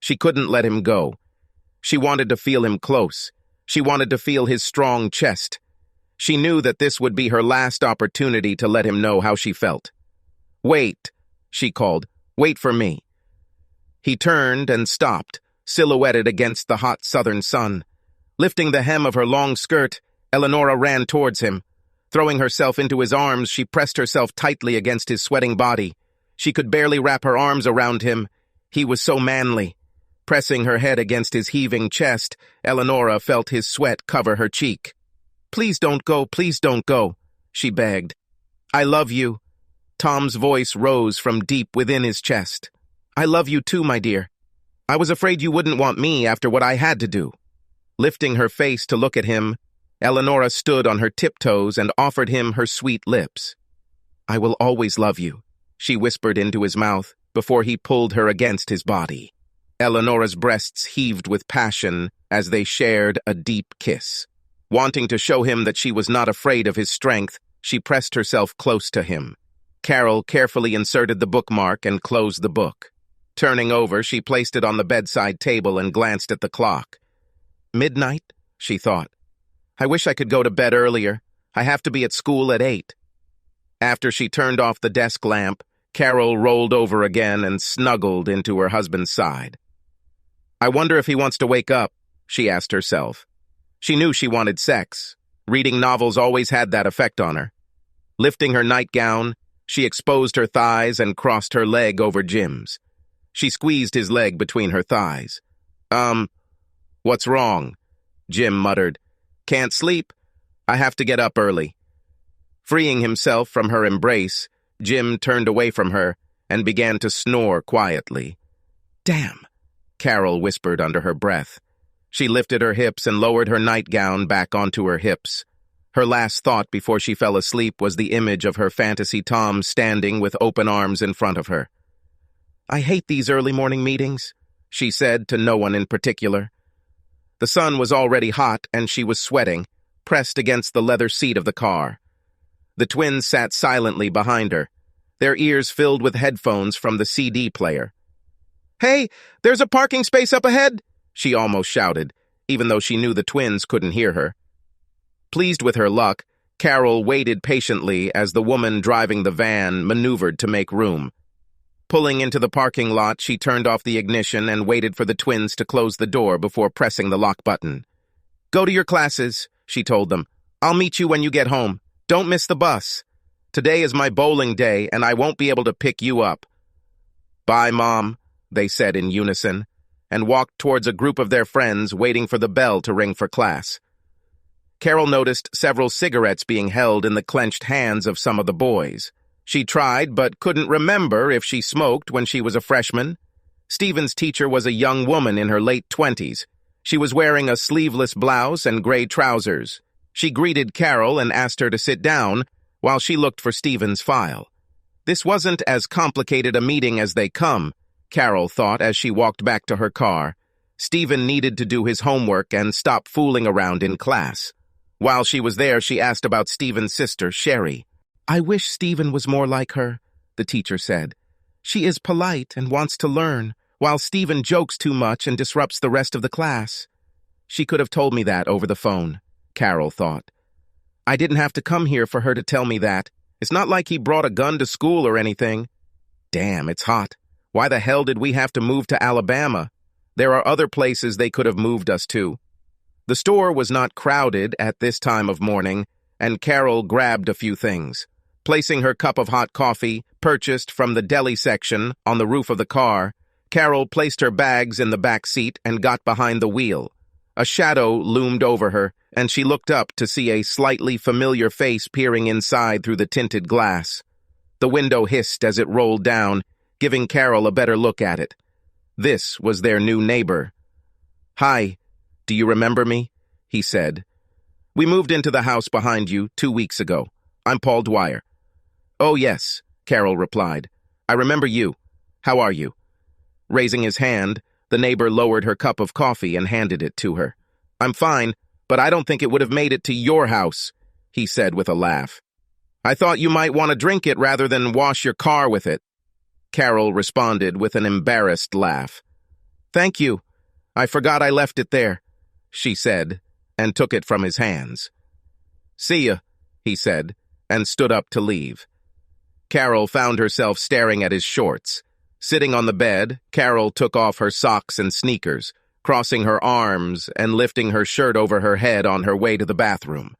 She couldn't let him go. She wanted to feel him close. She wanted to feel his strong chest. She knew that this would be her last opportunity to let him know how she felt. "Wait," she called. "Wait for me." He turned and stopped, silhouetted against the hot southern sun. Lifting the hem of her long skirt, Eleonora ran towards him. Throwing herself into his arms, she pressed herself tightly against his sweating body. She could barely wrap her arms around him. He was so manly. Pressing her head against his heaving chest, Eleonora felt his sweat cover her cheek. Please don't go," she begged. "I love you." Tom's voice rose from deep within his chest. "I love you too, my dear. I was afraid you wouldn't want me after what I had to do." Lifting her face to look at him, Eleonora stood on her tiptoes and offered him her sweet lips. "I will always love you," she whispered into his mouth before he pulled her against his body. Eleonora's breasts heaved with passion as they shared a deep kiss. Wanting to show him that she was not afraid of his strength, she pressed herself close to him. Carol carefully inserted the bookmark and closed the book. Turning over, she placed it on the bedside table and glanced at the clock. "Midnight?" she thought. "I wish I could go to bed earlier. I have to be at school at 8. After she turned off the desk lamp, Carol rolled over again and snuggled into her husband's side. "I wonder if he wants to wake up," she asked herself. She knew she wanted sex. Reading novels always had that effect on her. Lifting her nightgown, she exposed her thighs and crossed her leg over Jim's. She squeezed his leg between her thighs. What's wrong?" Jim muttered. "Can't sleep. I have to get up early." Freeing himself from her embrace, Jim turned away from her and began to snore quietly. "Damn," Carol whispered under her breath. She lifted her hips and lowered her nightgown back onto her hips. Her last thought before she fell asleep was the image of her fantasy Tom standing with open arms in front of her. "I hate these early morning meetings," she said to no one in particular. The sun was already hot and she was sweating, pressed against the leather seat of the car. The twins sat silently behind her, their ears filled with headphones from the CD player. "Hey, there's a parking space up ahead!" she almost shouted, even though she knew the twins couldn't hear her. Pleased with her luck, Carol waited patiently as the woman driving the van maneuvered to make room. Pulling into the parking lot, she turned off the ignition and waited for the twins to close the door before pressing the lock button. "Go to your classes," she told them. "I'll meet you when you get home. Don't miss the bus. Today is my bowling day, and I won't be able to pick you up." "Bye, Mom," they said in unison, and walked towards a group of their friends waiting for the bell to ring for class. Carol noticed several cigarettes being held in the clenched hands of some of the boys. She tried, but couldn't remember if she smoked when she was a freshman. Stephen's teacher was a young woman in her late 20s. She was wearing a sleeveless blouse and gray trousers. She greeted Carol and asked her to sit down while she looked for Stephen's file. This wasn't as complicated a meeting as they come, Carol thought as she walked back to her car. Stephen needed to do his homework and stop fooling around in class. While she was there, she asked about Stephen's sister, Sherry. "I wish Stephen was more like her," the teacher said. "She is polite and wants to learn, while Stephen jokes too much and disrupts the rest of the class." She could have told me that over the phone, Carol thought. I didn't have to come here for her to tell me that. It's not like he brought a gun to school or anything. Damn, it's hot. Why the hell did we have to move to Alabama? There are other places they could have moved us to. The store was not crowded at this time of morning, and Carol grabbed a few things. Placing her cup of hot coffee, purchased from the deli section, on the roof of the car, Carol placed her bags in the back seat and got behind the wheel. A shadow loomed over her, and she looked up to see a slightly familiar face peering inside through the tinted glass. The window hissed as it rolled down, giving Carol a better look at it. This was their new neighbor. "Hi, do you remember me?" he said. "We moved into the house behind you 2 weeks ago. I'm Paul Dwyer." "Oh, yes," Carol replied. "I remember you. How are you?" Raising his hand, the neighbor lowered her cup of coffee and handed it to her. "I'm fine, but I don't think it would have made it to your house," he said with a laugh. "I thought you might want to drink it rather than wash your car with it." Carol responded with an embarrassed laugh. "Thank you. I forgot I left it there," she said, and took it from his hands. "See ya," he said, and stood up to leave. Carol found herself staring at his shorts. Sitting on the bed, Carol took off her socks and sneakers, crossing her arms and lifting her shirt over her head on her way to the bathroom.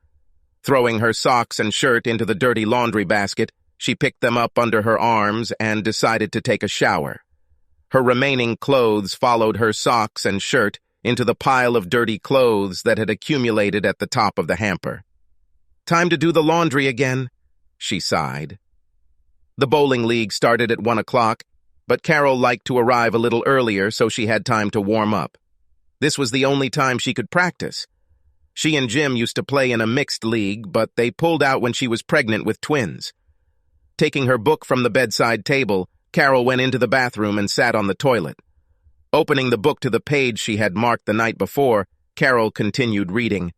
Throwing her socks and shirt into the dirty laundry basket, she picked them up under her arms and decided to take a shower. Her remaining clothes followed her socks and shirt into the pile of dirty clothes that had accumulated at the top of the hamper. "Time to do the laundry again," she sighed. The bowling league started at 1 o'clock, but Carol liked to arrive a little earlier so she had time to warm up. This was the only time she could practice. She and Jim used to play in a mixed league, but they pulled out when she was pregnant with twins. Taking her book from the bedside table, Carol went into the bathroom and sat on the toilet. Opening the book to the page she had marked the night before, Carol continued reading.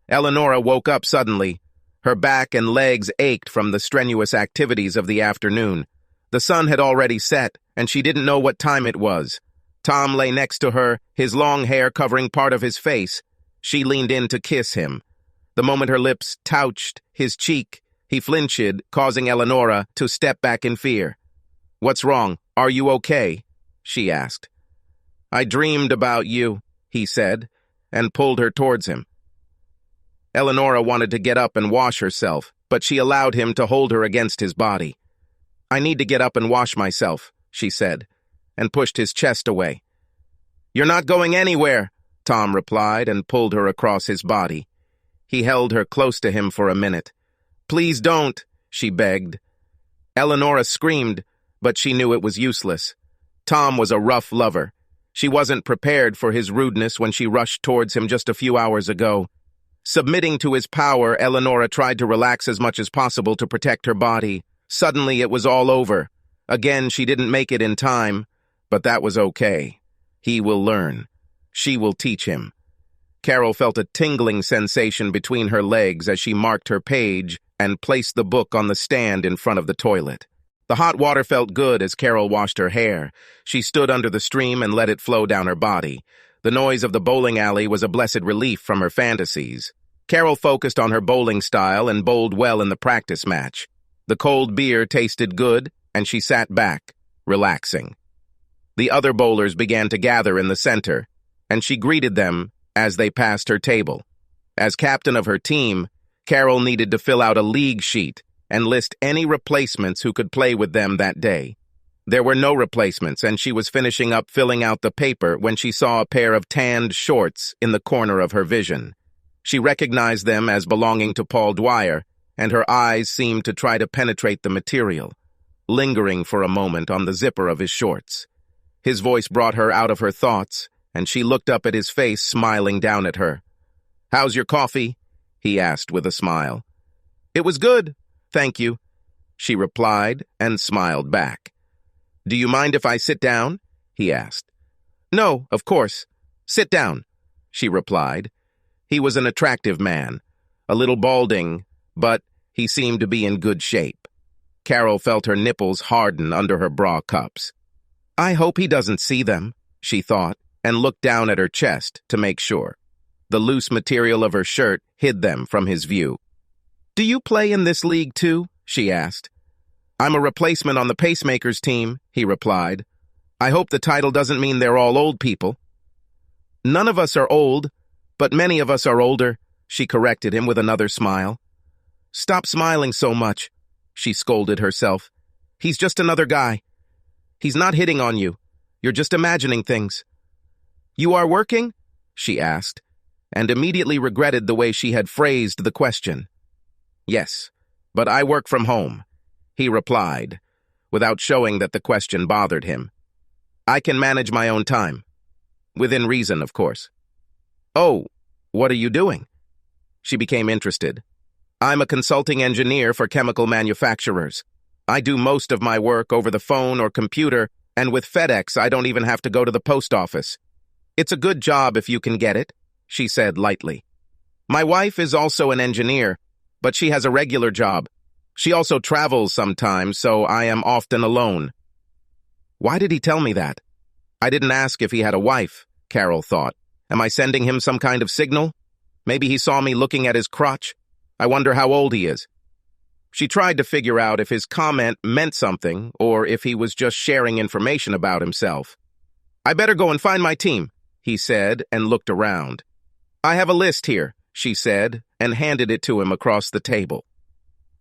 Eleonora woke up suddenly. Her back and legs ached from the strenuous activities of the afternoon. The sun had already set, and she didn't know what time it was. Tom lay next to her, his long hair covering part of his face. She leaned in to kiss him. The moment her lips touched his cheek, he flinched, causing Eleonora to step back in fear. "What's wrong? Are you okay?" she asked. "I dreamed about you," he said, and pulled her towards him. Eleonora wanted to get up and wash herself, but she allowed him to hold her against his body. "I need to get up and wash myself," she said, and pushed his chest away. "You're not going anywhere," Tom replied and pulled her across his body. He held her close to him for a minute. "Please don't," she begged. Eleonora screamed, but she knew it was useless. Tom was a rough lover. She wasn't prepared for his rudeness when she rushed towards him just a few hours ago. Submitting to his power, Eleonora tried to relax as much as possible to protect her body. Suddenly, it was all over. Again, she didn't make it in time, but that was okay. He will learn. She will teach him. Carol felt a tingling sensation between her legs as she marked her page and placed the book on the stand in front of the toilet. The hot water felt good as Carol washed her hair. She stood under the stream and let it flow down her body. The noise of the bowling alley was a blessed relief from her fantasies. Carol focused on her bowling style and bowled well in the practice match. The cold beer tasted good, and she sat back, relaxing. The other bowlers began to gather in the center, and she greeted them as they passed her table. As captain of her team, Carol needed to fill out a league sheet and list any replacements who could play with them that day. There were no replacements, and she was finishing up filling out the paper when she saw a pair of tanned shorts in the corner of her vision. She recognized them as belonging to Paul Dwyer, and her eyes seemed to try to penetrate the material, lingering for a moment on the zipper of his shorts. His voice brought her out of her thoughts, and she looked up at his face, smiling down at her. "How's your coffee?" he asked with a smile. "It was good, thank you," she replied and smiled back. "Do you mind if I sit down?" he asked. "No, of course. Sit down," she replied. He was an attractive man, a little balding, but he seemed to be in good shape. Carol felt her nipples harden under her bra cups. "I hope he doesn't see them," she thought, and looked down at her chest to make sure. The loose material of her shirt hid them from his view. "Do you play in this league too?" she asked. "I'm a replacement on the Pacemakers team," he replied. "I hope the title doesn't mean they're all old people." "None of us are old, but many of us are older," she corrected him with another smile. "Stop smiling so much," she scolded herself. "He's just another guy. He's not hitting on you. You're just imagining things." "You are working?" she asked, and immediately regretted the way she had phrased the question. "Yes, but I work from home," he replied, without showing that the question bothered him. "I can manage my own time. Within reason, of course." "Oh, what are you doing?" She became interested. "I'm a consulting engineer for chemical manufacturers. I do most of my work over the phone or computer, and with FedEx I don't even have to go to the post office. It's a good job if you can get it," she said lightly. "My wife is also an engineer, but she has a regular job. She also travels sometimes, so I am often alone." Why did he tell me that? I didn't ask if he had a wife, Carol thought. Am I sending him some kind of signal? Maybe he saw me looking at his crotch. I wonder how old he is. She tried to figure out if his comment meant something or if he was just sharing information about himself. I better go and find my team, he said and looked around. I have a list here, she said, and handed it to him across the table.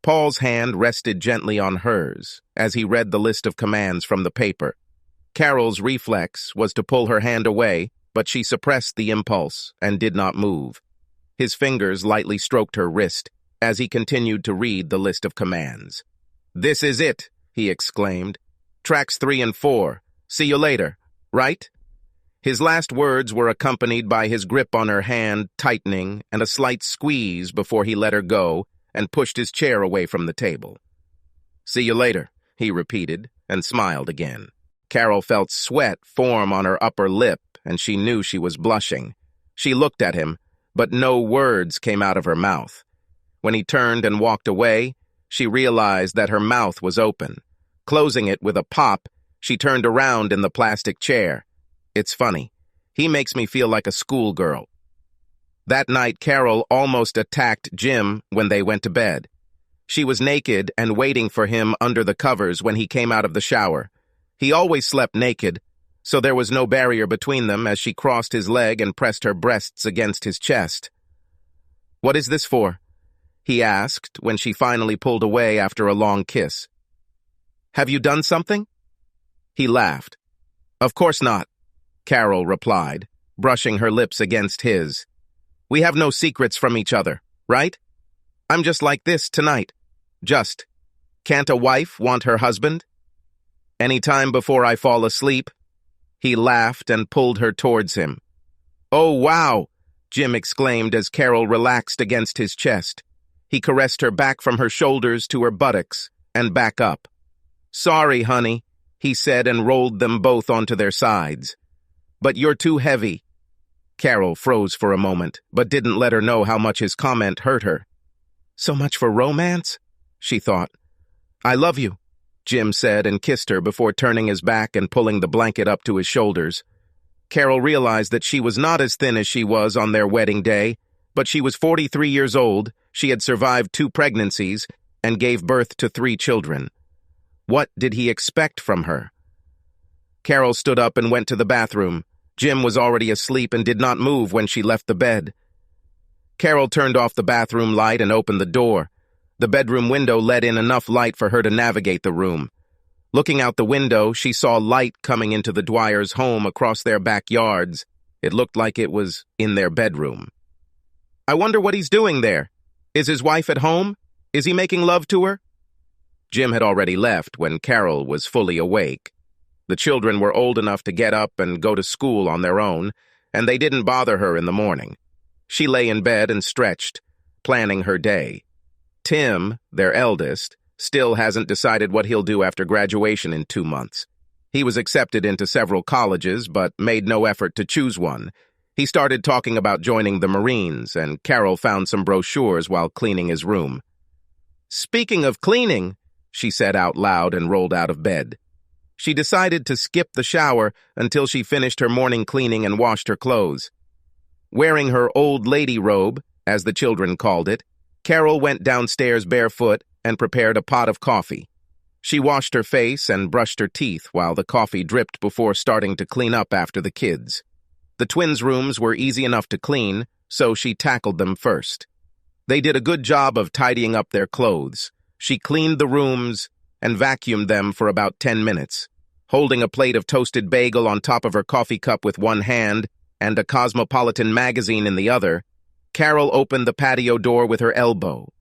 Paul's hand rested gently on hers as he read the list of commands from the paper. Carol's reflex was to pull her hand away, but she suppressed the impulse and did not move. His fingers lightly stroked her wrist as he continued to read the list of commands. This is it, he exclaimed. Tracks 3 and 4. See you later, right? His last words were accompanied by his grip on her hand tightening and a slight squeeze before he let her go and pushed his chair away from the table. See you later, he repeated, and smiled again. Carol felt sweat form on her upper lip, and she knew she was blushing. She looked at him, but no words came out of her mouth. When he turned and walked away, she realized that her mouth was open. Closing it with a pop, she turned around in the plastic chair. It's funny. He makes me feel like a schoolgirl. That night, Carol almost attacked Jim when they went to bed. She was naked and waiting for him under the covers when he came out of the shower. He always slept naked, so there was no barrier between them as she crossed his leg and pressed her breasts against his chest. What is this for? He asked when she finally pulled away after a long kiss. Have you done something? He laughed. Of course not, Carol replied, brushing her lips against his. We have no secrets from each other, right? I'm just like this tonight. Just. Can't a wife want her husband? Any time before I fall asleep? He laughed and pulled her towards him. Oh, wow, Jim exclaimed as Carol relaxed against his chest. He caressed her back from her shoulders to her buttocks and back up. Sorry, honey, he said and rolled them both onto their sides. But you're too heavy. Carol froze for a moment, but didn't let her know how much his comment hurt her. So much for romance, she thought. I love you, Jim said and kissed her before turning his back and pulling the blanket up to his shoulders. Carol realized that she was not as thin as she was on their wedding day, but she was 43 years old, she had survived 2 pregnancies, and gave birth to 3 children. What did he expect from her? Carol stood up and went to the bathroom. Jim was already asleep and did not move when she left the bed. Carol turned off the bathroom light and opened the door. The bedroom window let in enough light for her to navigate the room. Looking out the window, she saw light coming into the Dwyer's home across their backyards. It looked like it was in their bedroom. I wonder what he's doing there. Is his wife at home? Is he making love to her? Jim had already left when Carol was fully awake. The children were old enough to get up and go to school on their own, and they didn't bother her in the morning. She lay in bed and stretched, planning her day. Tim, their eldest, still hasn't decided what he'll do after graduation in 2 months. He was accepted into several colleges, but made no effort to choose one. He started talking about joining the Marines, and Carol found some brochures while cleaning his room. Speaking of cleaning, she said out loud and rolled out of bed. She decided to skip the shower until she finished her morning cleaning and washed her clothes. Wearing her old lady robe, as the children called it, Carol went downstairs barefoot and prepared a pot of coffee. She washed her face and brushed her teeth while the coffee dripped before starting to clean up after the kids. The twins' rooms were easy enough to clean, so she tackled them first. They did a good job of tidying up their clothes. She cleaned the rooms and vacuumed them for about 10 minutes. Holding a plate of toasted bagel on top of her coffee cup with one hand and a Cosmopolitan magazine in the other, Carol opened the patio door with her elbow.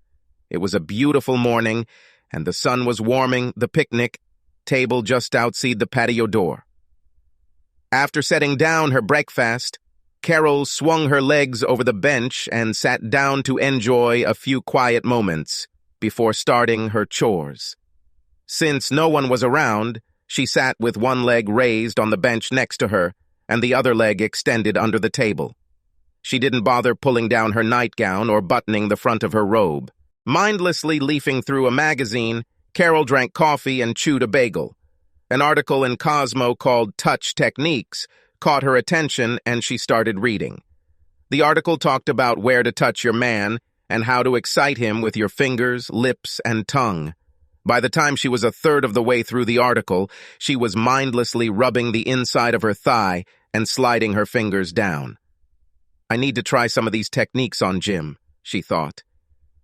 It was a beautiful morning, and the sun was warming the picnic table just outside the patio door. After setting down her breakfast, Carol swung her legs over the bench and sat down to enjoy a few quiet moments before starting her chores. Since no one was around, she sat with one leg raised on the bench next to her and the other leg extended under the table. She didn't bother pulling down her nightgown or buttoning the front of her robe. Mindlessly leafing through a magazine, Carol drank coffee and chewed a bagel. An article in Cosmo called Touch Techniques caught her attention and she started reading. The article talked about where to touch your man and how to excite him with your fingers, lips, and tongue. By the time she was a third of the way through the article, she was mindlessly rubbing the inside of her thigh and sliding her fingers down. I need to try some of these techniques on Jim, she thought.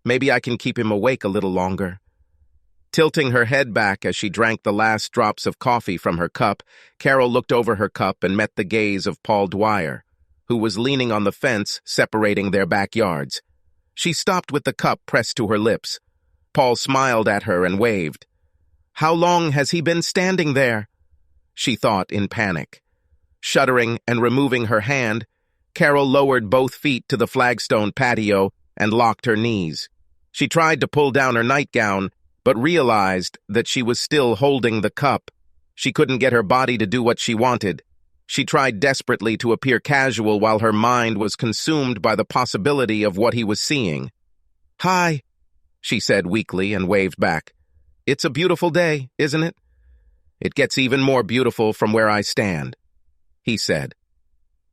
Maybe I can keep him awake a little longer. Tilting her head back as she drank the last drops of coffee from her cup, Carol looked over her cup and met the gaze of Paul Dwyer, who was leaning on the fence separating their backyards. She stopped with the cup pressed to her lips. Paul smiled at her and waved. How long has he been standing there? She thought in panic. Shuddering and removing her hand, Carol lowered both feet to the flagstone patio and locked her knees. She tried to pull down her nightgown, but realized that she was still holding the cup. She couldn't get her body to do what she wanted. She tried desperately to appear casual while her mind was consumed by the possibility of what he was seeing. Hi, she said weakly and waved back. It's a beautiful day, isn't it? It gets even more beautiful from where I stand, he said.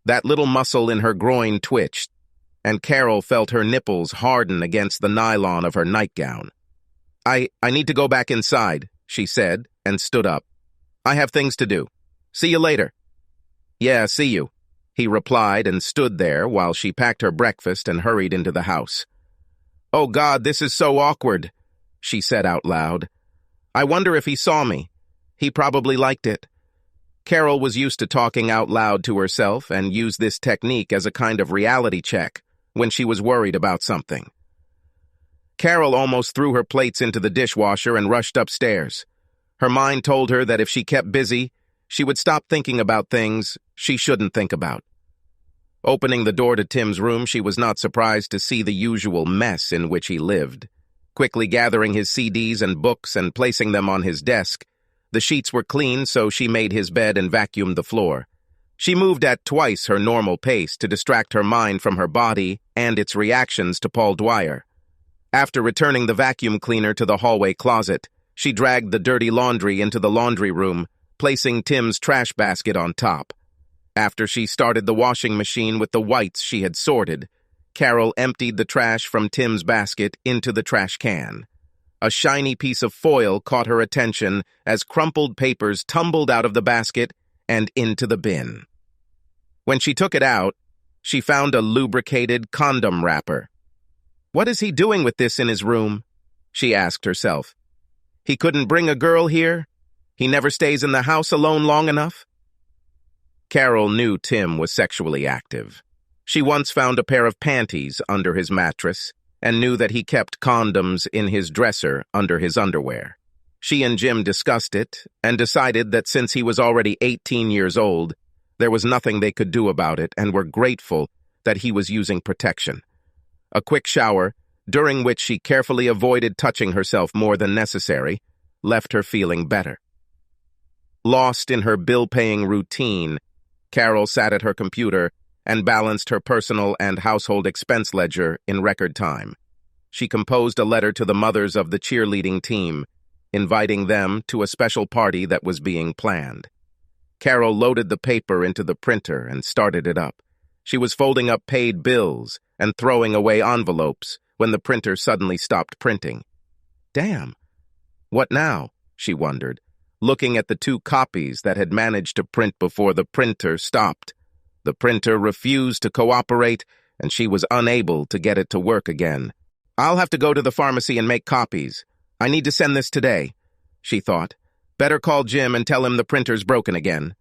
That little muscle in her groin twitched, and Carol felt her nipples harden against the nylon of her nightgown. I need to go back inside, she said, and stood up. I have things to do. See you later. Yeah, see you, he replied and stood there while she packed her breakfast and hurried into the house. Oh God, this is so awkward, she said out loud. I wonder if he saw me. He probably liked it. Carol was used to talking out loud to herself and used this technique as a kind of reality check when she was worried about something. Carol almost threw her plates into the dishwasher and rushed upstairs. Her mind told her that if she kept busy, she would stop thinking about things she shouldn't think about. Opening the door to Tim's room, she was not surprised to see the usual mess in which he lived. Quickly gathering his CDs and books and placing them on his desk, the sheets were clean, so she made his bed and vacuumed the floor. She moved at twice her normal pace to distract her mind from her body and its reactions to Paul Dwyer. After returning the vacuum cleaner to the hallway closet, she dragged the dirty laundry into the laundry room, placing Tim's trash basket on top. After she started the washing machine with the whites she had sorted, Carol emptied the trash from Tim's basket into the trash can. A shiny piece of foil caught her attention as crumpled papers tumbled out of the basket and into the bin. When she took it out, she found a lubricated condom wrapper. What is he doing with this in his room? She asked herself. He couldn't bring a girl here? He never stays in the house alone long enough? Carol knew Tim was sexually active. She once found a pair of panties under his mattress and knew that he kept condoms in his dresser under his underwear. She and Jim discussed it and decided that since he was already 18 years old, there was nothing they could do about it and were grateful that he was using protection. A quick shower, during which she carefully avoided touching herself more than necessary, left her feeling better. Lost in her bill-paying routine, Carol sat at her computer and balanced her personal and household expense ledger in record time. She composed a letter to the mothers of the cheerleading team, inviting them to a special party that was being planned. Carol loaded the paper into the printer and started it up. She was folding up paid bills and throwing away envelopes when the printer suddenly stopped printing. Damn. What now? She wondered, looking at the 2 copies that had managed to print before the printer stopped. The printer refused to cooperate, and she was unable to get it to work again. I'll have to go to the pharmacy and make copies. I need to send this today, she thought. Better call Jim and tell him the printer's broken again.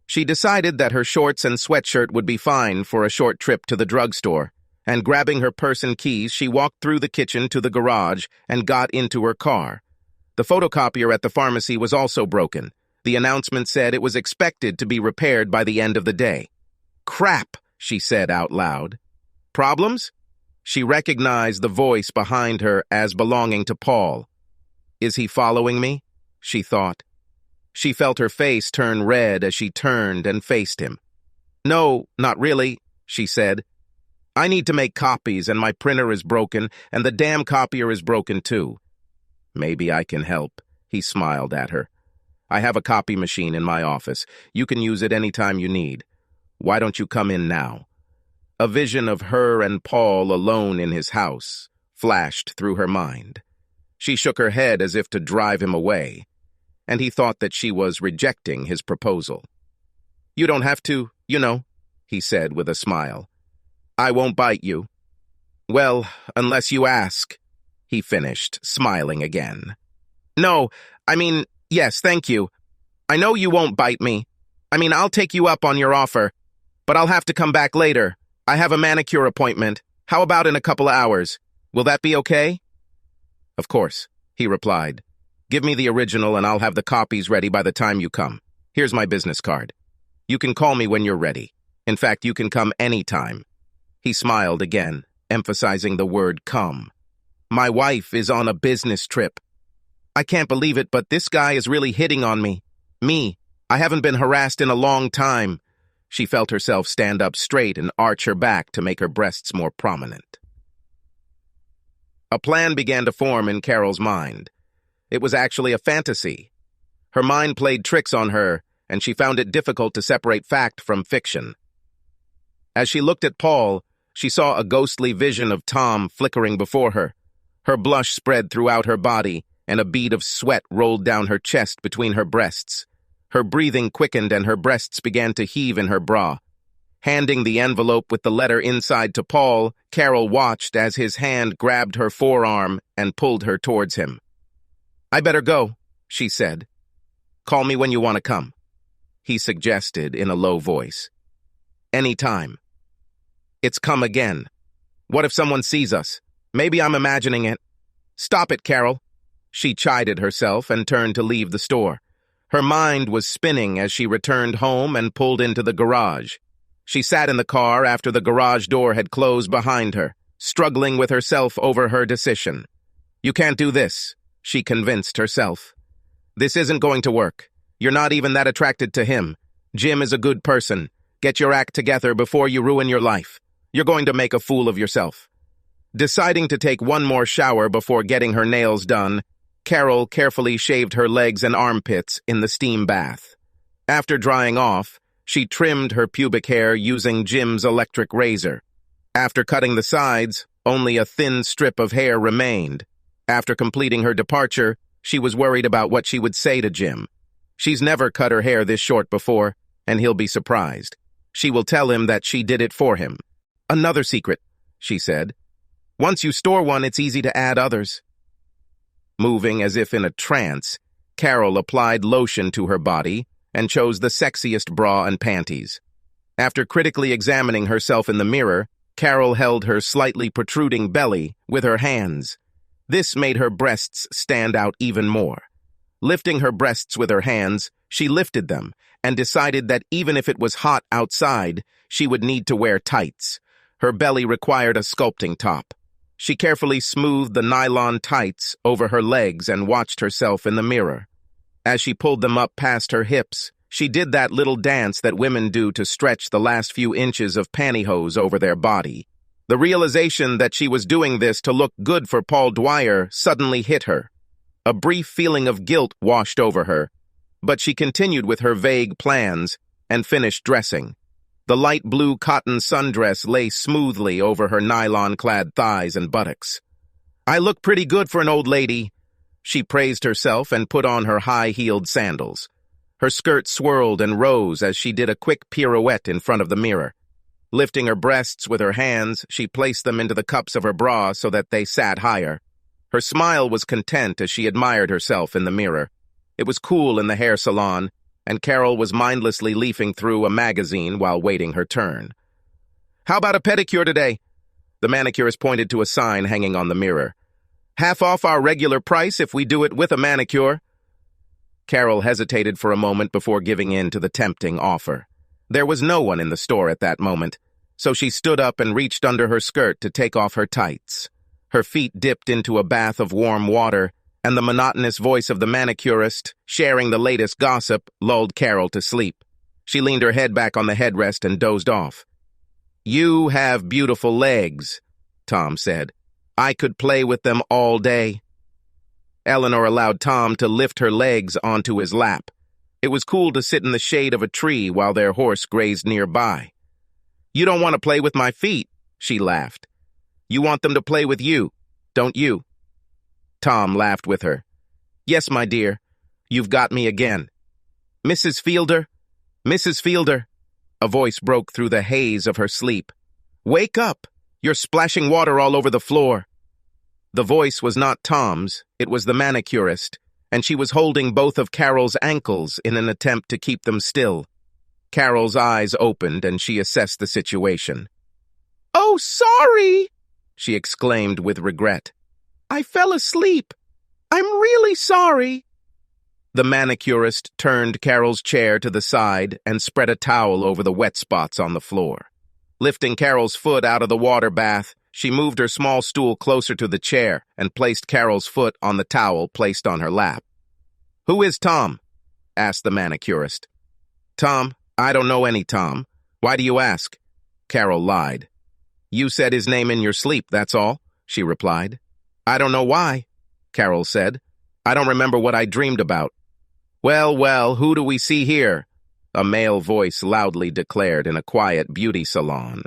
She decided that her shorts and sweatshirt would be fine for a short trip to the drugstore, and grabbing her purse and keys, she walked through the kitchen to the garage and got into her car. The photocopier at the pharmacy was also broken. The announcement said it was expected to be repaired by the end of the day. Crap, she said out loud. Problems? She recognized the voice behind her as belonging to Paul. Is he following me? She thought. She felt her face turn red as she turned and faced him. No, not really, she said. I need to make copies and my printer is broken and the damn copier is broken too. Maybe I can help, he smiled at her. I have a copy machine in my office. You can use it anytime you need. Why don't you come in now?" A vision of her and Paul alone in his house flashed through her mind. She shook her head as if to drive him away, and he thought that she was rejecting his proposal. "You don't have to, he said with a smile. "I won't bite you." "Well, unless you ask," he finished, smiling again. "No, yes, thank you. I know you won't bite me. I'll take you up on your offer, but I'll have to come back later. I have a manicure appointment. How about in a couple of hours? Will that be okay?" "Of course," he replied. "Give me the original and I'll have the copies ready by the time you come. Here's my business card. You can call me when you're ready. In fact, you can come anytime." He smiled again, emphasizing the word come. "My wife is on a business trip. I can't believe it, but this guy is really hitting on me. I haven't been harassed in a long time." She felt herself stand up straight and arch her back to make her breasts more prominent. A plan began to form in Carol's mind. It was actually a fantasy. Her mind played tricks on her, and she found it difficult to separate fact from fiction. As she looked at Paul, she saw a ghostly vision of Tom flickering before her. Her blush spread throughout her body, and a bead of sweat rolled down her chest between her breasts. Her breathing quickened and her breasts began to heave in her bra. Handing the envelope with the letter inside to Paul, Carol watched as his hand grabbed her forearm and pulled her towards him. "I better go," she said. "Call me when you want to come," he suggested in a low voice. "Anytime." "It's come again. What if someone sees us? Maybe I'm imagining it." "Stop it, Carol." She chided herself and turned to leave the store. Her mind was spinning as she returned home and pulled into the garage. She sat in the car after the garage door had closed behind her, struggling with herself over her decision. "You can't do this," she convinced herself. "This isn't going to work. You're not even that attracted to him. Jim is a good person. Get your act together before you ruin your life. You're going to make a fool of yourself." Deciding to take one more shower before getting her nails done, Carol carefully shaved her legs and armpits in the steam bath. After drying off, she trimmed her pubic hair using Jim's electric razor. After cutting the sides, only a thin strip of hair remained. After completing her departure, she was worried about what she would say to Jim. She's never cut her hair this short before, and he'll be surprised. She will tell him that she did it for him. "Another secret," she said. "Once you store one, it's easy to add others." Moving as if in a trance, Carol applied lotion to her body and chose the sexiest bra and panties. After critically examining herself in the mirror, Carol held her slightly protruding belly with her hands. This made her breasts stand out even more. Lifting her breasts with her hands, she lifted them and decided that even if it was hot outside, she would need to wear tights. Her belly required a sculpting top. She carefully smoothed the nylon tights over her legs and watched herself in the mirror. As she pulled them up past her hips, she did that little dance that women do to stretch the last few inches of pantyhose over their body. The realization that she was doing this to look good for Paul Dwyer suddenly hit her. A brief feeling of guilt washed over her, but she continued with her vague plans and finished dressing. The light blue cotton sundress lay smoothly over her nylon-clad thighs and buttocks. "I look pretty good for an old lady," she praised herself and put on her high-heeled sandals. Her skirt swirled and rose as she did a quick pirouette in front of the mirror. Lifting her breasts with her hands, she placed them into the cups of her bra so that they sat higher. Her smile was content as she admired herself in the mirror. It was cool in the hair salon, and Carol was mindlessly leafing through a magazine while waiting her turn. "How about a pedicure today?" The manicurist pointed to a sign hanging on the mirror. "Half off our regular price if we do it with a manicure." Carol hesitated for a moment before giving in to the tempting offer. There was no one in the store at that moment, so she stood up and reached under her skirt to take off her tights. Her feet dipped into a bath of warm water, and the monotonous voice of the manicurist, sharing the latest gossip, lulled Carol to sleep. She leaned her head back on the headrest and dozed off. "You have beautiful legs," Tom said. "I could play with them all day." Eleanor allowed Tom to lift her legs onto his lap. It was cool to sit in the shade of a tree while their horse grazed nearby. "You don't want to play with my feet," she laughed. "You want them to play with you, don't you?" Tom laughed with her. "Yes, my dear, you've got me again." "Mrs. Fielder, Mrs. Fielder," a voice broke through the haze of her sleep. "Wake up! You're splashing water all over the floor." The voice was not Tom's, it was the manicurist, and she was holding both of Carol's ankles in an attempt to keep them still. Carol's eyes opened and she assessed the situation. "Oh, sorry," she exclaimed with regret. "I fell asleep. I'm really sorry." The manicurist turned Carol's chair to the side and spread a towel over the wet spots on the floor. Lifting Carol's foot out of the water bath, she moved her small stool closer to the chair and placed Carol's foot on the towel placed on her lap. "Who is Tom?" asked the manicurist. "Tom? I don't know any Tom. Why do you ask?" Carol lied. "You said his name in your sleep, that's all," she replied. "I don't know why," Carol said. "I don't remember what I dreamed about." "Well, well, who do we see here?" a male voice loudly declared in a quiet beauty salon.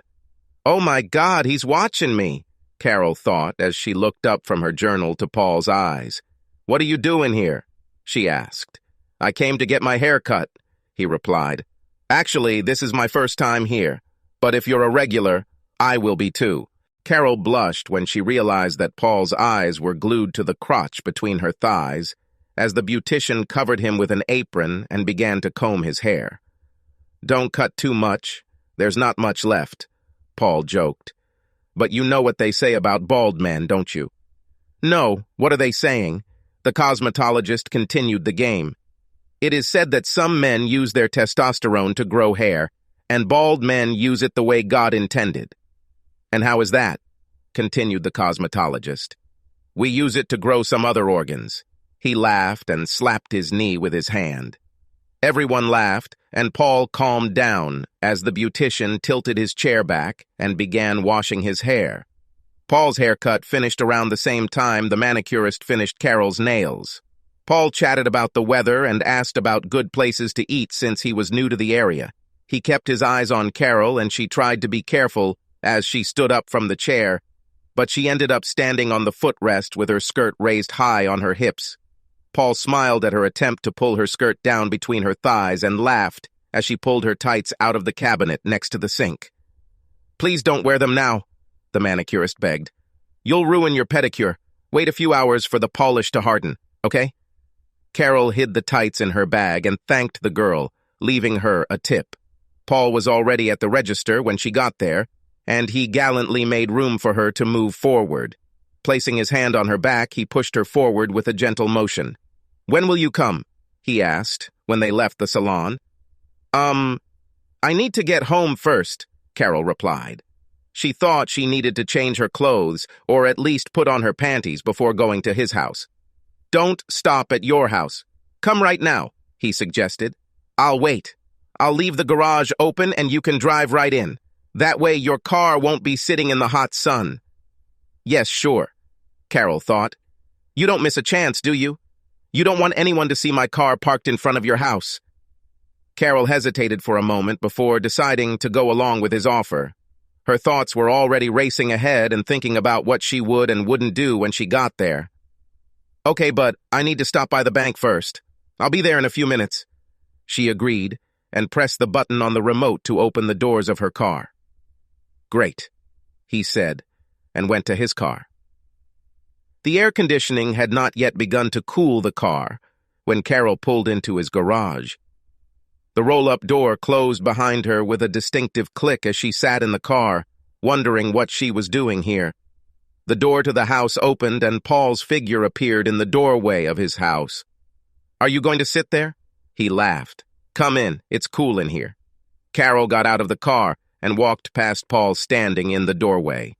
"Oh my God, he's watching me," Carol thought as she looked up from her journal to Paul's eyes. "What are you doing here?" she asked. "I came to get my hair cut," he replied. "Actually, this is my first time here, but if you're a regular, I will be too." Carol blushed when she realized that Paul's eyes were glued to the crotch between her thighs as the beautician covered him with an apron and began to comb his hair. "Don't cut too much. There's not much left," Paul joked. "But you know what they say about bald men, don't you?" "No, what are they saying?" The cosmetologist continued the game. "It is said that some men use their testosterone to grow hair, and bald men use it the way God intended." "And how is that?" continued the cosmetologist. "We use it to grow some other organs." He laughed and slapped his knee with his hand. Everyone laughed, and Paul calmed down as the beautician tilted his chair back and began washing his hair. Paul's haircut finished around the same time the manicurist finished Carol's nails. Paul chatted about the weather and asked about good places to eat since he was new to the area. He kept his eyes on Carol and she tried to be careful as she stood up from the chair, but she ended up standing on the footrest with her skirt raised high on her hips. Paul smiled at her attempt to pull her skirt down between her thighs and laughed as she pulled her tights out of the cabinet next to the sink. "Please don't wear them now," the manicurist begged. "You'll ruin your pedicure. Wait a few hours for the polish to harden, okay?" Carol hid the tights in her bag and thanked the girl, leaving her a tip. Paul was already at the register when she got there, and he gallantly made room for her to move forward. Placing his hand on her back, he pushed her forward with a gentle motion. "When will you come?" he asked when they left the salon. I need to get home first," Carol replied. She thought she needed to change her clothes or at least put on her panties before going to his house. "Don't stop at your house. Come right now," he suggested. "I'll wait. I'll leave the garage open and you can drive right in. That way your car won't be sitting in the hot sun." "Yes, sure," Carol thought. "You don't miss a chance, do you? You don't want anyone to see my car parked in front of your house." Carol hesitated for a moment before deciding to go along with his offer. Her thoughts were already racing ahead and thinking about what she would and wouldn't do when she got there. "Okay, but I need to stop by the bank first. I'll be there in a few minutes," she agreed and pressed the button on the remote to open the doors of her car. "Great," he said, and went to his car. The air conditioning had not yet begun to cool the car when Carol pulled into his garage. The roll-up door closed behind her with a distinctive click as she sat in the car, wondering what she was doing here. The door to the house opened and Paul's figure appeared in the doorway of his house. "Are you going to sit there?" He laughed. "Come in, it's cool in here." Carol got out of the car and walked past Paul standing in the doorway.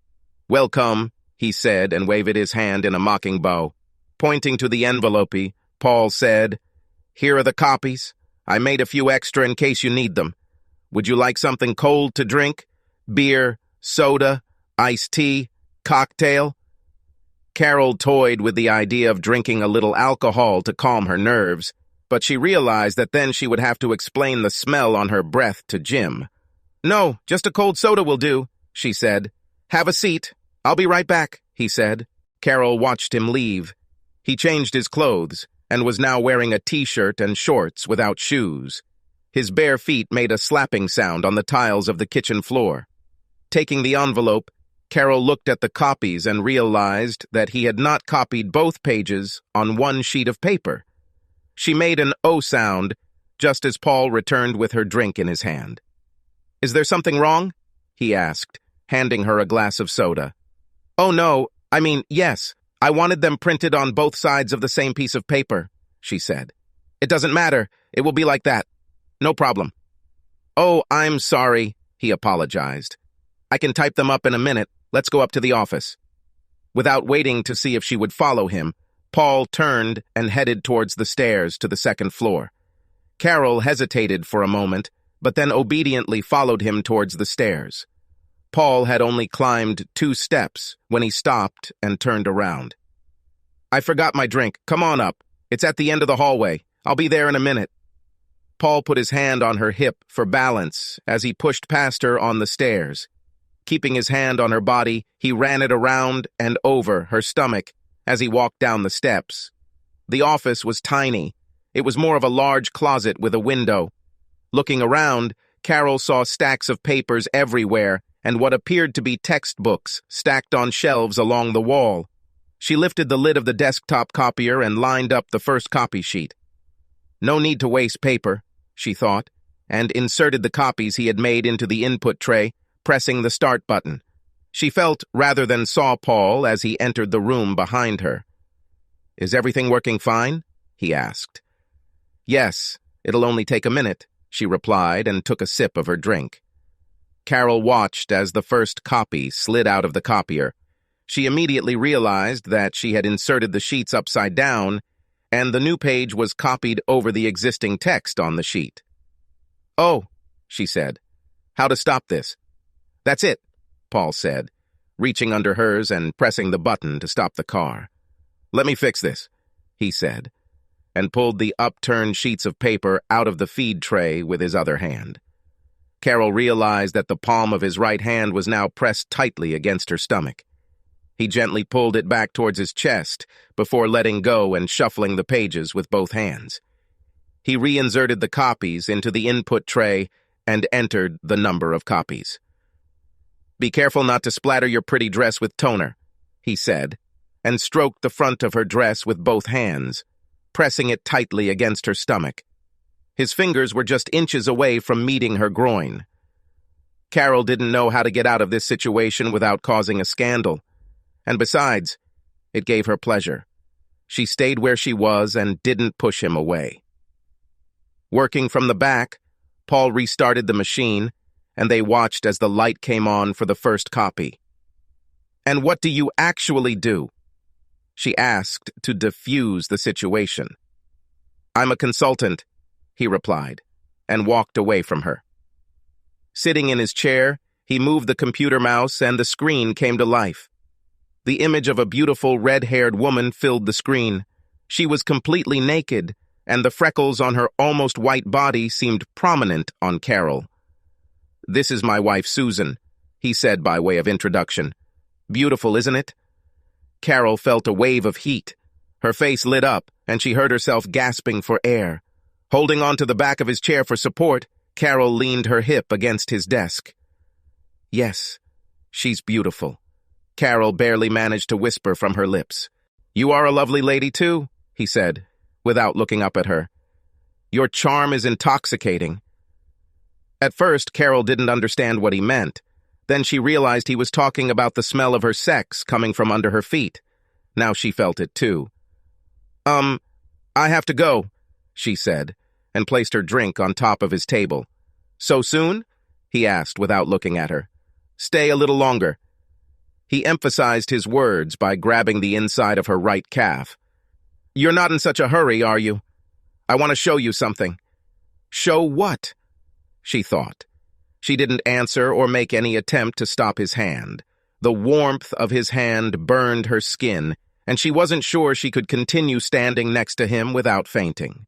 "Welcome," he said and waved his hand in a mocking bow. Pointing to the envelope, Paul said, "Here are the copies. I made a few extra in case you need them. Would you like something cold to drink? Beer, soda, iced tea, cocktail?" Carol toyed with the idea of drinking a little alcohol to calm her nerves, but she realized that then she would have to explain the smell on her breath to Jim. "No, just a cold soda will do," she said. "Have a seat. I'll be right back," he said. Carol watched him leave. He changed his clothes and was now wearing a t-shirt and shorts without shoes. His bare feet made a slapping sound on the tiles of the kitchen floor. Taking the envelope, Carol looked at the copies and realized that he had not copied both pages on one sheet of paper. She made an "oh" sound just as Paul returned with her drink in his hand. "Is there something wrong?" he asked, handing her a glass of soda. "Oh no, yes, I wanted them printed on both sides of the same piece of paper," she said. "It doesn't matter, it will be like that. No problem." "Oh, I'm sorry," he apologized. "I can type them up in a minute. Let's go up to the office." Without waiting to see if she would follow him, Paul turned and headed towards the stairs to the second floor. Carol hesitated for a moment, but then obediently followed him towards the stairs. Paul had only climbed 2 steps when he stopped and turned around. "I forgot my drink. Come on up. It's at the end of the hallway. I'll be there in a minute." Paul put his hand on her hip for balance as he pushed past her on the stairs. Keeping his hand on her body, he ran it around and over her stomach as he walked down the steps. The office was tiny. It was more of a large closet with a window. Looking around, Carol saw stacks of papers everywhere and what appeared to be textbooks stacked on shelves along the wall. She lifted the lid of the desktop copier and lined up the first copy sheet. No need to waste paper, she thought, and inserted the copies he had made into the input tray, pressing the start button. She felt rather than saw Paul as he entered the room behind her. "Is everything working fine?" he asked. "Yes, it'll only take a minute," she replied and took a sip of her drink. Carol watched as the first copy slid out of the copier. She immediately realized that she had inserted the sheets upside down, and the new page was copied over the existing text on the sheet. "Oh," she said. "How to stop this?" "That's it," Paul said, reaching under hers and pressing the button to stop the car. "Let me fix this," he said, and pulled the upturned sheets of paper out of the feed tray with his other hand. Carol realized that the palm of his right hand was now pressed tightly against her stomach. He gently pulled it back towards his chest before letting go and shuffling the pages with both hands. He reinserted the copies into the input tray and entered the number of copies. "Be careful not to splatter your pretty dress with toner," he said, and stroked the front of her dress with both hands, pressing it tightly against her stomach. His fingers were just inches away from meeting her groin. Carol didn't know how to get out of this situation without causing a scandal. And besides, it gave her pleasure. She stayed where she was and didn't push him away. Working from the back, Paul restarted the machine, and they watched as the light came on for the first copy. "And what do you actually do?" she asked to diffuse the situation. "I'm a consultant," he replied, and walked away from her. Sitting in his chair, he moved the computer mouse and the screen came to life. The image of a beautiful red-haired woman filled the screen. She was completely naked, and the freckles on her almost white body seemed prominent on Carol. "This is my wife, Susan," he said by way of introduction. "Beautiful, isn't it?" Carol felt a wave of heat. Her face lit up, and she heard herself gasping for air. Holding onto the back of his chair for support, Carol leaned her hip against his desk. "Yes, she's beautiful," Carol barely managed to whisper from her lips. "You are a lovely lady, too," he said, without looking up at her. "Your charm is intoxicating." At first, Carol didn't understand what he meant. Then she realized he was talking about the smell of her sex coming from under her feet. Now she felt it, too. I have to go," she said, and placed her drink on top of his table. "So soon?" he asked without looking at her. "Stay a little longer." He emphasized his words by grabbing the inside of her right calf. "You're not in such a hurry, are you? I want to show you something." "Show what?" she thought. She didn't answer or make any attempt to stop his hand. The warmth of his hand burned her skin, and she wasn't sure she could continue standing next to him without fainting.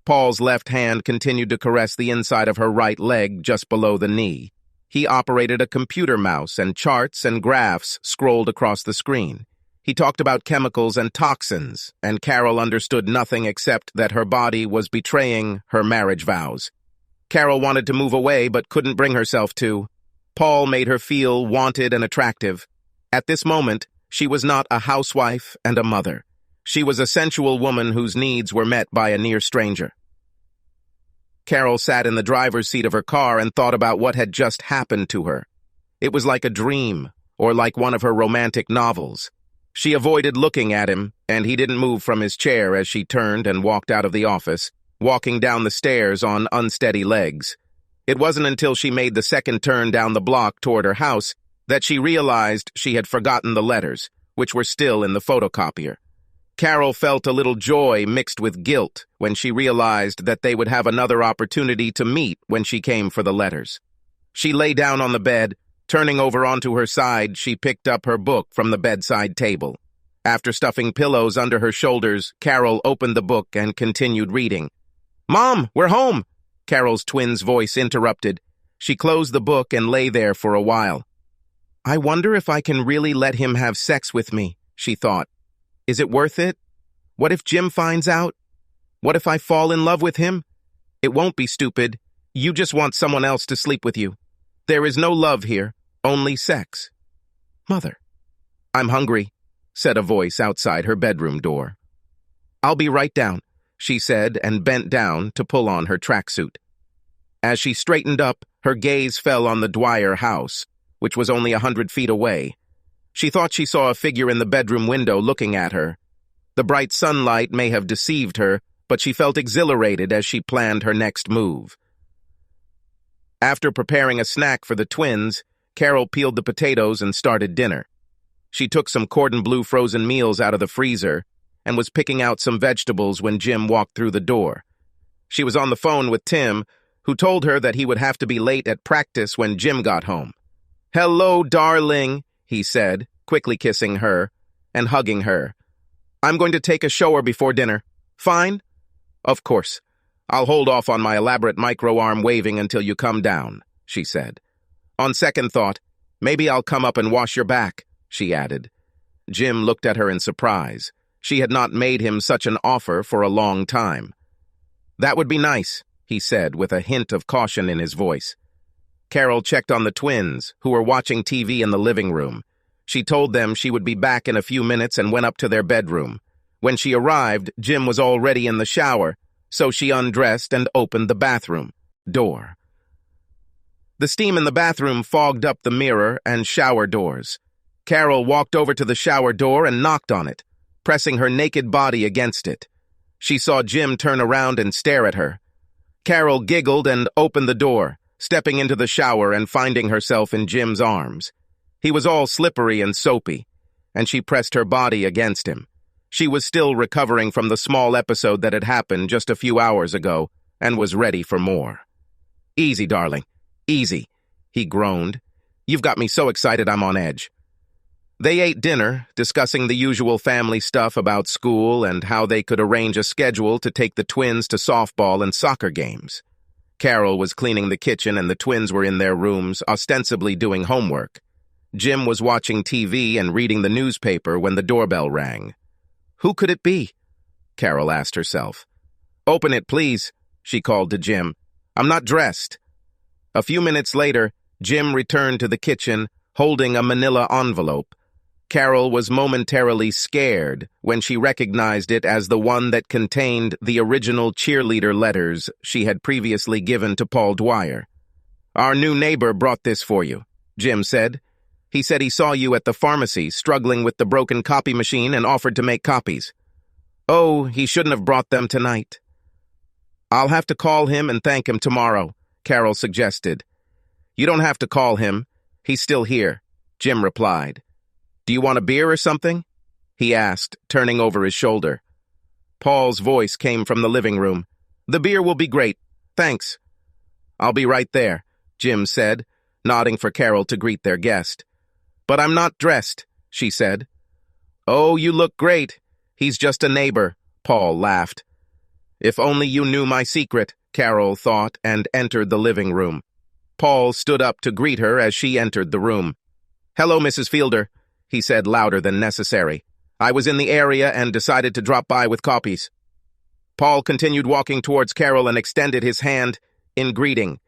Paul's left hand continued to caress the inside of her right leg just below the knee. He operated a computer mouse, and charts and graphs scrolled across the screen. He talked about chemicals and toxins, and Carol understood nothing except that her body was betraying her marriage vows. Carol wanted to move away but couldn't bring herself to. Paul made her feel wanted and attractive. At this moment, she was not a housewife and a mother. She was a sensual woman whose needs were met by a near stranger. Carol sat in the driver's seat of her car and thought about what had just happened to her. It was like a dream, or like one of her romantic novels. She avoided looking at him, and he didn't move from his chair as she turned and walked out of the office, walking down the stairs on unsteady legs. It wasn't until she made the second turn down the block toward her house that she realized she had forgotten the letters, which were still in the photocopier. Carol felt a little joy mixed with guilt when she realized that they would have another opportunity to meet when she came for the letters. She lay down on the bed. Turning over onto her side, she picked up her book from the bedside table. After stuffing pillows under her shoulders, Carol opened the book and continued reading. "Mom, we're home!" Carol's twin's voice interrupted. She closed the book and lay there for a while. "I wonder if I can really let him have sex with me," she thought. "Is it worth it? What if Jim finds out? What if I fall in love with him? It won't be stupid. You just want someone else to sleep with you. There is no love here, only sex." "Mother." "I'm hungry," said a voice outside her bedroom door. "I'll be right down," she said, and bent down to pull on her tracksuit. As she straightened up, her gaze fell on the Dwyer house, which was only 100 feet away. She thought she saw a figure in the bedroom window looking at her. The bright sunlight may have deceived her, but she felt exhilarated as she planned her next move. After preparing a snack for the twins, Carol peeled the potatoes and started dinner. She took some cordon bleu frozen meals out of the freezer and was picking out some vegetables when Jim walked through the door. She was on the phone with Tim, who told her that he would have to be late at practice when Jim got home. "Hello, darling," he said, quickly kissing her and hugging her. "I'm going to take a shower before dinner. Fine?" "Of course. I'll hold off on my elaborate micro-arm waving until you come down," she said. "On second thought, maybe I'll come up and wash your back," she added. Jim looked at her in surprise. She had not made him such an offer for a long time. "That would be nice," he said with a hint of caution in his voice. Carol checked on the twins, who were watching TV in the living room. She told them she would be back in a few minutes and went up to their bedroom. When she arrived, Jim was already in the shower, so she undressed and opened the bathroom door. The steam in the bathroom fogged up the mirror and shower doors. Carol walked over to the shower door and knocked on it, pressing her naked body against it. She saw Jim turn around and stare at her. Carol giggled and opened the door, stepping into the shower and finding herself in Jim's arms. He was all slippery and soapy, and she pressed her body against him. She was still recovering from the small episode that had happened just a few hours ago and was ready for more. "Easy, darling. Easy," he groaned. "You've got me so excited I'm on edge." They ate dinner, discussing the usual family stuff about school and how they could arrange a schedule to take the twins to softball and soccer games. Carol was cleaning the kitchen and the twins were in their rooms, ostensibly doing homework. Jim was watching TV and reading the newspaper when the doorbell rang. Who could it be? Carol asked herself. "Open it, please," she called to Jim. "I'm not dressed." A few minutes later, Jim returned to the kitchen, holding a manila envelope. Carol was momentarily scared when she recognized it as the one that contained the original cheerleader letters she had previously given to Paul Dwyer. "Our new neighbor brought this for you," Jim said. "He said he saw you at the pharmacy struggling with the broken copy machine and offered to make copies." "Oh, he shouldn't have brought them tonight." "I'll have to call him and thank him tomorrow," Carol suggested. "You don't have to call him. He's still here," Jim replied. "Do you want a beer or something?" he asked, turning over his shoulder. Paul's voice came from the living room. "The beer will be great. Thanks." "I'll be right there," Jim said, nodding for Carol to greet their guest. "But I'm not dressed," she said. "Oh, you look great. He's just a neighbor," Paul laughed. If only you knew my secret, Carol thought, and entered the living room. Paul stood up to greet her as she entered the room. "Hello, Mrs. Fielder," he said louder than necessary. "I was in the area and decided to drop by with copies." Paul continued walking towards Carol and extended his hand in greeting.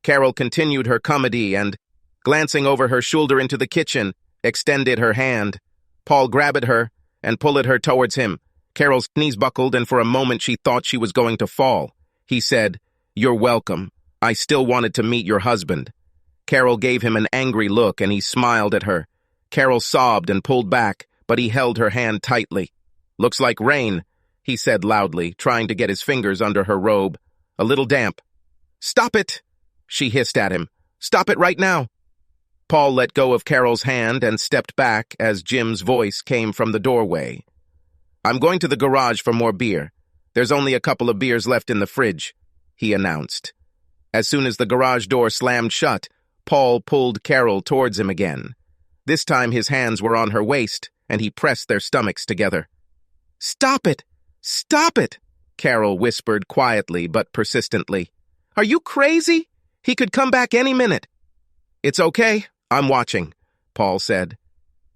Carol continued her comedy and, glancing over her shoulder into the kitchen, extended her hand. Paul grabbed her and pulled her towards him. Carol's knees buckled, and for a moment she thought she was going to fall. He said, "You're welcome. I still wanted to meet your husband." Carol gave him an angry look, and he smiled at her. Carol sobbed and pulled back, but he held her hand tightly. "Looks like rain," he said loudly, trying to get his fingers under her robe. "A little damp." "Stop it!" she hissed at him. "Stop it right now!" Paul let go of Carol's hand and stepped back as Jim's voice came from the doorway. "I'm going to the garage for more beer. There's only a couple of beers left in the fridge," he announced. As soon as the garage door slammed shut, Paul pulled Carol towards him again. This time his hands were on her waist, and he pressed their stomachs together. "Stop it! Stop it!" Carol whispered quietly but persistently. "Are you crazy? He could come back any minute." "It's okay. I'm watching," Paul said.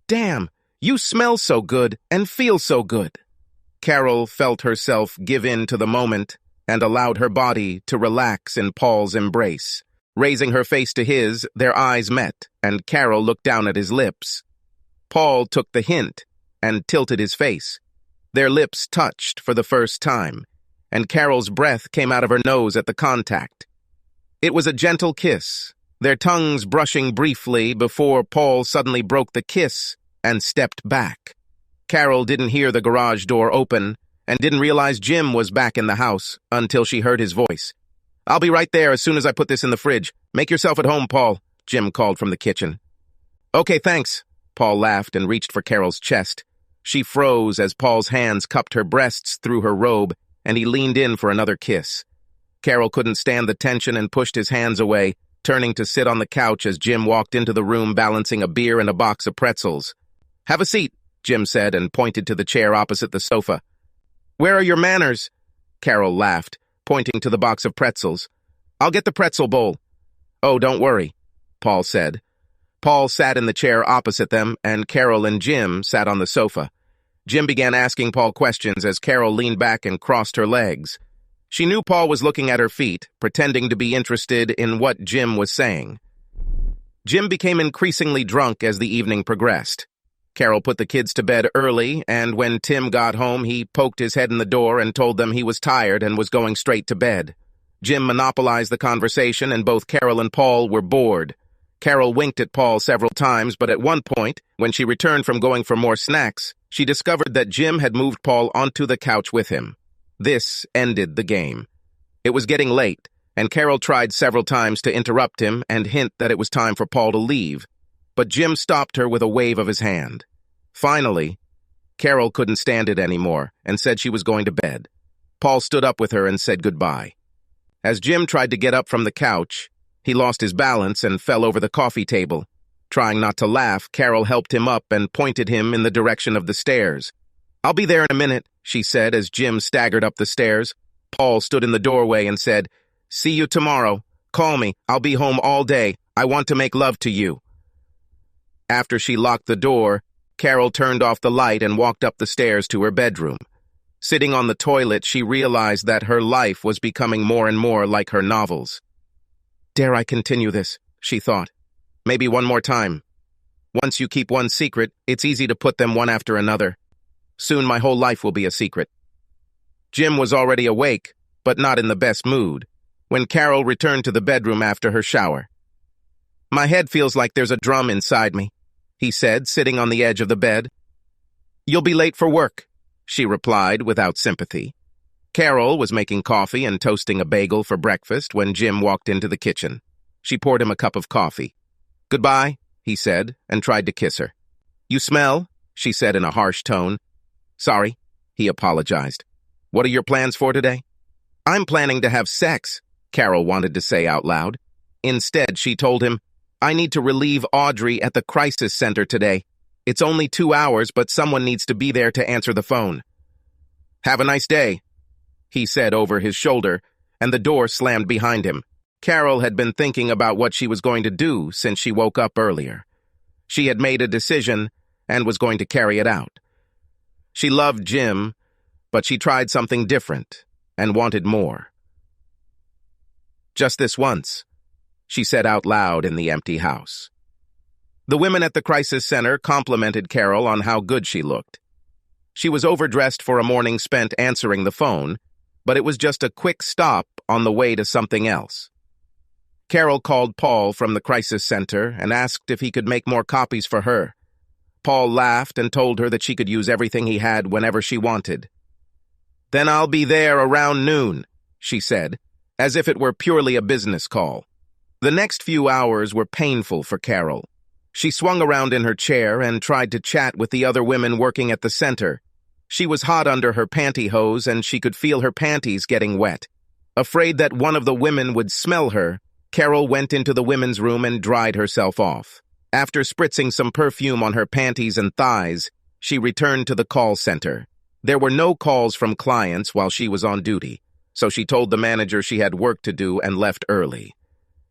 "Damn, you smell so good and feel so good." Carol felt herself give in to the moment and allowed her body to relax in Paul's embrace. Raising her face to his, their eyes met, and Carol looked down at his lips. Paul took the hint and tilted his face. Their lips touched for the first time, and Carol's breath came out of her nose at the contact. It was a gentle kiss, their tongues brushing briefly before Paul suddenly broke the kiss and stepped back. Carol didn't hear the garage door open and didn't realize Jim was back in the house until she heard his voice. "I'll be right there as soon as I put this in the fridge. Make yourself at home, Paul," Jim called from the kitchen. "Okay, thanks." Paul laughed and reached for Carol's chest. She froze as Paul's hands cupped her breasts through her robe, and he leaned in for another kiss. Carol couldn't stand the tension and pushed his hands away, turning to sit on the couch as Jim walked into the room balancing a beer and a box of pretzels. "Have a seat," Jim said and pointed to the chair opposite the sofa. "Where are your manners?" Carol laughed, pointing to the box of pretzels. "I'll get the pretzel bowl." "Oh, don't worry," Paul said. Paul sat in the chair opposite them, and Carol and Jim sat on the sofa. Jim began asking Paul questions as Carol leaned back and crossed her legs. She knew Paul was looking at her feet, pretending to be interested in what Jim was saying. Jim became increasingly drunk as the evening progressed. Carol put the kids to bed early, and when Tim got home, he poked his head in the door and told them he was tired and was going straight to bed. Jim monopolized the conversation, and both Carol and Paul were bored. Carol winked at Paul several times, but at one point, when she returned from going for more snacks, she discovered that Jim had moved Paul onto the couch with him. This ended the game. It was getting late, and Carol tried several times to interrupt him and hint that it was time for Paul to leave, but Jim stopped her with a wave of his hand. Finally, Carol couldn't stand it anymore and said she was going to bed. Paul stood up with her and said goodbye. As Jim tried to get up from the couch, he lost his balance and fell over the coffee table. Trying not to laugh, Carol helped him up and pointed him in the direction of the stairs. "I'll be there in a minute," she said as Jim staggered up the stairs. Paul stood in the doorway and said, "See you tomorrow. Call me. I'll be home all day. I want to make love to you." After she locked the door, Carol turned off the light and walked up the stairs to her bedroom. Sitting on the toilet, she realized that her life was becoming more and more like her novels. "Dare I continue this?" she thought. "Maybe one more time. Once you keep one secret, it's easy to put them one after another. Soon my whole life will be a secret." Jim was already awake, but not in the best mood, when Carol returned to the bedroom after her shower. "My head feels like there's a drum inside me," he said, sitting on the edge of the bed. "You'll be late for work," she replied without sympathy. Carol was making coffee and toasting a bagel for breakfast when Jim walked into the kitchen. She poured him a cup of coffee. "Goodbye," he said, and tried to kiss her. "You smell," she said in a harsh tone. "Sorry," he apologized. "What are your plans for today?" "I'm planning to have sex," Carol wanted to say out loud. Instead, she told him, "I need to relieve Audrey at the crisis center today. It's only 2 hours, but someone needs to be there to answer the phone." "Have a nice day." he said over his shoulder, and the door slammed behind him. Carol had been thinking about what she was going to do since she woke up earlier. She had made a decision and was going to carry it out. She loved Jim, but she tried something different and wanted more. "Just this once," she said out loud in the empty house. The women at the crisis center complimented Carol on how good she looked. She was overdressed for a morning spent answering the phone, but it was just a quick stop on the way to something else. Carol called Paul from the crisis center and asked if he could make more copies for her. Paul laughed and told her that she could use everything he had whenever she wanted. "Then I'll be there around noon," she said, as if it were purely a business call. The next few hours were painful for Carol. She swung around in her chair and tried to chat with the other women working at the center. She was hot under her pantyhose and she could feel her panties getting wet. Afraid that one of the women would smell her, Carol went into the women's room and dried herself off. After spritzing some perfume on her panties and thighs, she returned to the call center. There were no calls from clients while she was on duty, so she told the manager she had work to do and left early.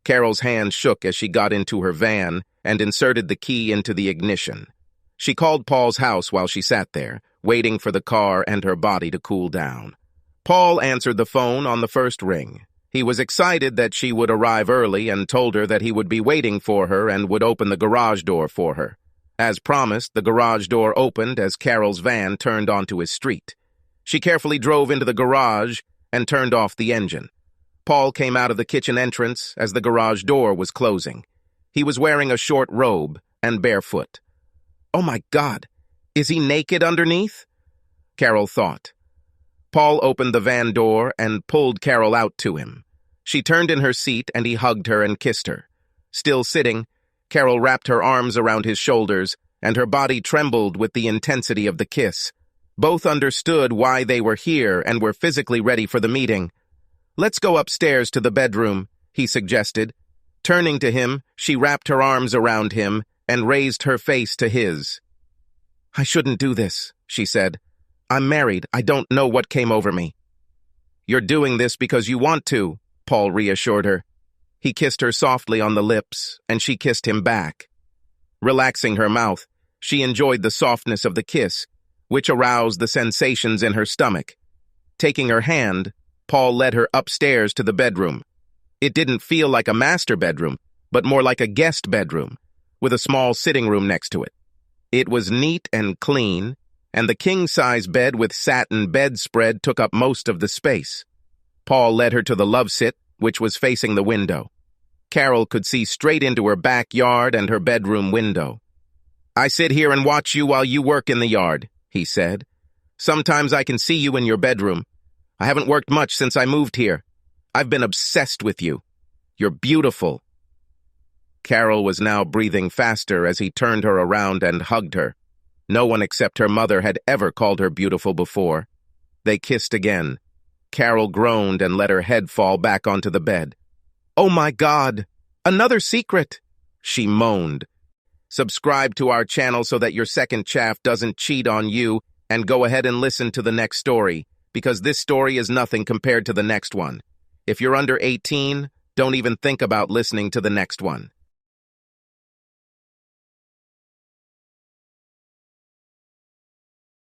Carol's hand shook as she got into her van and inserted the key into the ignition. She called Paul's house while she sat there, waiting for the car and her body to cool down. Paul answered the phone on the first ring. He was excited that she would arrive early and told her that he would be waiting for her and would open the garage door for her. As promised, the garage door opened as Carol's van turned onto his street. She carefully drove into the garage and turned off the engine. Paul came out of the kitchen entrance as the garage door was closing. He was wearing a short robe and barefoot. "Oh my God, is he naked underneath?" Carol thought. Paul opened the van door and pulled Carol out to him. She turned in her seat and he hugged her and kissed her. Still sitting, Carol wrapped her arms around his shoulders and her body trembled with the intensity of the kiss. Both understood why they were here and were physically ready for the meeting. "Let's go upstairs to the bedroom," he suggested. Turning to him, she wrapped her arms around him and raised her face to his. "I shouldn't do this," she said. "I'm married. I don't know what came over me." "You're doing this because you want to," Paul reassured her. He kissed her softly on the lips, and she kissed him back. Relaxing her mouth, she enjoyed the softness of the kiss, which aroused the sensations in her stomach. Taking her hand, Paul led her upstairs to the bedroom. It didn't feel like a master bedroom, but more like a guest bedroom, with a small sitting room next to it. It was neat and clean, and the king-size bed with satin bedspread took up most of the space. Paul led her to the love-sit, which was facing the window. Carol could see straight into her backyard and her bedroom window. "I sit here and watch you while you work in the yard," he said. "Sometimes I can see you in your bedroom. I haven't worked much since I moved here. I've been obsessed with you. You're beautiful." Carol was now breathing faster as he turned her around and hugged her. No one except her mother had ever called her beautiful before. They kissed again. Carol groaned and let her head fall back onto the bed. "Oh my God! Another secret!" she moaned. Subscribe to our channel so that your second chaff doesn't cheat on you, and go ahead and listen to the next story, because this story is nothing compared to the next one. If you're under 18, don't even think about listening to the next one.